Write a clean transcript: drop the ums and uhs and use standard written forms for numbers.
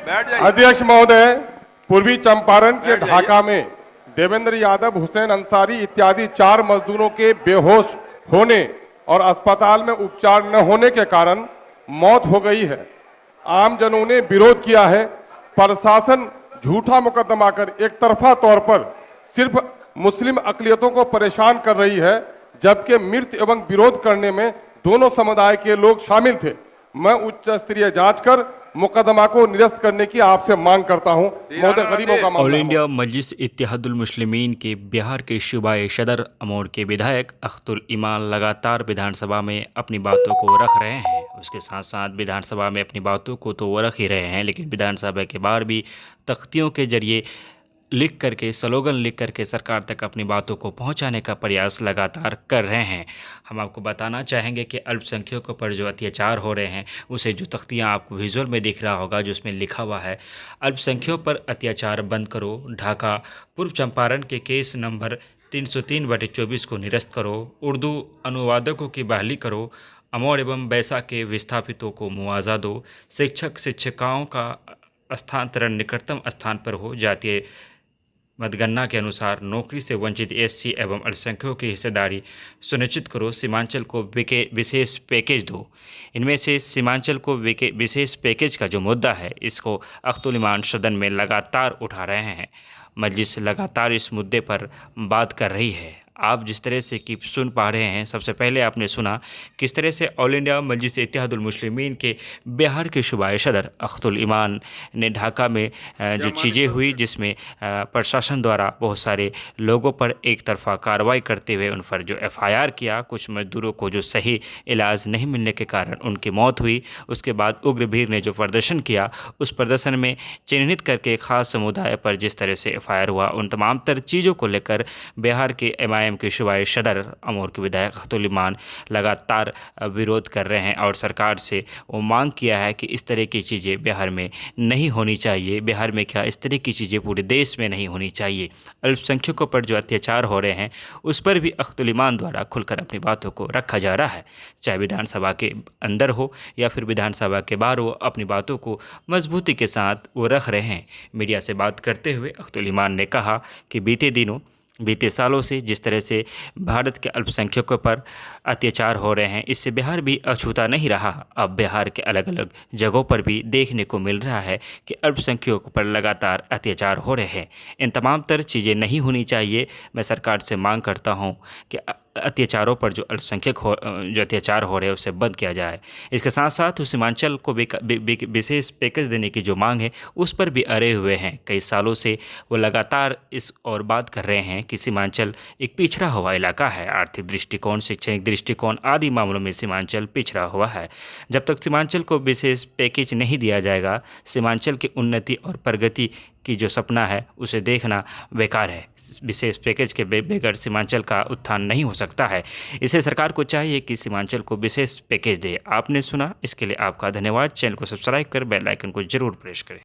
अध्यक्ष महोदय, पूर्वी चंपारण के ढाका में देवेंद्र यादव, हुसैन अंसारी इत्यादि 4 मजदूरों के बेहोश होने और अस्पताल में उपचार न होने के कारण मौत हो गई है। आमजनों ने विरोध किया है। प्रशासन झूठा मुकदमा कर एक तरफा तौर पर सिर्फ मुस्लिम अकलियतों को परेशान कर रही है, जबकि मृत एवं विरोध करने में दोनों समुदाय के लोग शामिल थे। मैं उच्च स्तरीय जांच कर मुकदमा को निरस्त करने की आपसे मांग करता हूं। महोदय, गरीबों का ऑल मामला इंडिया मजलिस इत्तेहादुल मुस्लिमीन के बिहार के सूबाए सदर अमोर के विधायक अख्तुल ईमान लगातार विधानसभा में अपनी बातों को रख रहे हैं। उसके साथ साथ विधानसभा में अपनी बातों को तो वो रख ही रहे हैं, लेकिन विधानसभा के बाहर भी तख्तियों के जरिए लिख करके, स्लोगन लिख करके सरकार तक अपनी बातों को पहुंचाने का प्रयास लगातार कर रहे हैं। हम आपको बताना चाहेंगे कि अल्पसंख्यकों पर जो अत्याचार हो रहे हैं, उसे जो तख्तियां आपको विजुअल में दिख रहा होगा, जिसमें लिखा हुआ है अल्पसंख्यकों पर अत्याचार बंद करो, ढाका पूर्व चंपारण के केस नंबर 303/24 को निरस्त करो, उर्दू अनुवादकों की बहाली करो, अमौर एवं बैसा के विस्थापितों को मुआवजा दो, शिक्षक शिक्षिकाओं का स्थानांतरण निकटतम स्थान पर हो, जातीय मतगणना के अनुसार नौकरी से वंचित एससी एवं अल्पसंख्यकों की हिस्सेदारी सुनिश्चित करो, सीमांचल को विशेष पैकेज दो। इनमें से सीमांचल को विशेष पैकेज का जो मुद्दा है, इसको अख्तुल ईमान सदन में लगातार उठा रहे हैं। मजलिस लगातार इस मुद्दे पर बात कर रही है। आप जिस तरह से कि सुन पा रहे हैं, सबसे पहले आपने सुना किस तरह से ऑल इंडिया मजलिस इत्तेहादुल मुस्लिमीन के बिहार के सूबाए सदर अख्तुल ईमान ने ढाका में जो चीज़ें हुई, जिसमें प्रशासन द्वारा बहुत सारे लोगों पर एक तरफा कार्रवाई करते हुए उन पर जो एफआईआर किया, कुछ मजदूरों को जो सही इलाज नहीं मिलने के कारण उनकी मौत हुई। उसके बाद उग्र भीड़ ने जो प्रदर्शन किया, उस प्रदर्शन में चिन्हित करके खास समुदाय पर जिस तरह से एफआईआर हुआ, उन तमाम तर चीज़ों को लेकर बिहार के एमआईएम के सूबाए सदर अमोर के विधायक अख्तुल ईमान लगातार विरोध कर रहे हैं और सरकार से वो मांग किया है कि इस तरह की चीज़ें बिहार में नहीं होनी चाहिए। बिहार में क्या, इस तरह की चीज़ें पूरे देश में नहीं होनी चाहिए। अल्पसंख्यकों पर जो अत्याचार हो रहे हैं, उस पर भी अख्तुल ईमान द्वारा खुलकर अपनी बातों को रखा जा रहा है। चाहे विधानसभा के अंदर हो या फिर विधानसभा के बाहर हो, अपनी बातों को मजबूती के साथ वो रख रहे हैं। मीडिया से बात करते हुए अख्तुल ईमान ने कहा कि बीते सालों से जिस तरह से भारत के अल्पसंख्यकों पर अत्याचार हो रहे हैं, इससे बिहार भी अछूता नहीं रहा। अब बिहार के अलग अलग जगहों पर भी देखने को मिल रहा है कि अल्पसंख्यकों पर लगातार अत्याचार हो रहे हैं। इन तमाम तर चीज़ें नहीं होनी चाहिए। मैं सरकार से मांग करता हूं कि अत्याचारों पर जो जो अत्याचार हो रहे हैं, उसे बंद किया जाए। इसके साथ साथ सीमांचल को विशेष पैकेज देने की जो मांग है, उस पर भी अड़े हुए हैं। कई सालों से वो लगातार इस और बात कर रहे हैं कि सीमांचल एक पिछड़ा हुआ इलाका है। आर्थिक दृष्टिकोण, शैक्षणिक दृष्टिकोण आदि मामलों में सीमांचल पिछड़ा हुआ है। जब तक सीमांचल को विशेष पैकेज नहीं दिया जाएगा, सीमांचल की उन्नति और प्रगति की जो सपना है, उसे देखना बेकार है। विशेष पैकेज के बगैर सीमांचल का उत्थान नहीं हो सकता है। इसे सरकार को चाहिए कि सीमांचल को विशेष पैकेज दे। आपने सुना, इसके लिए आपका धन्यवाद। चैनल को सब्सक्राइब कर बेल आइकन को जरूर प्रेस करें।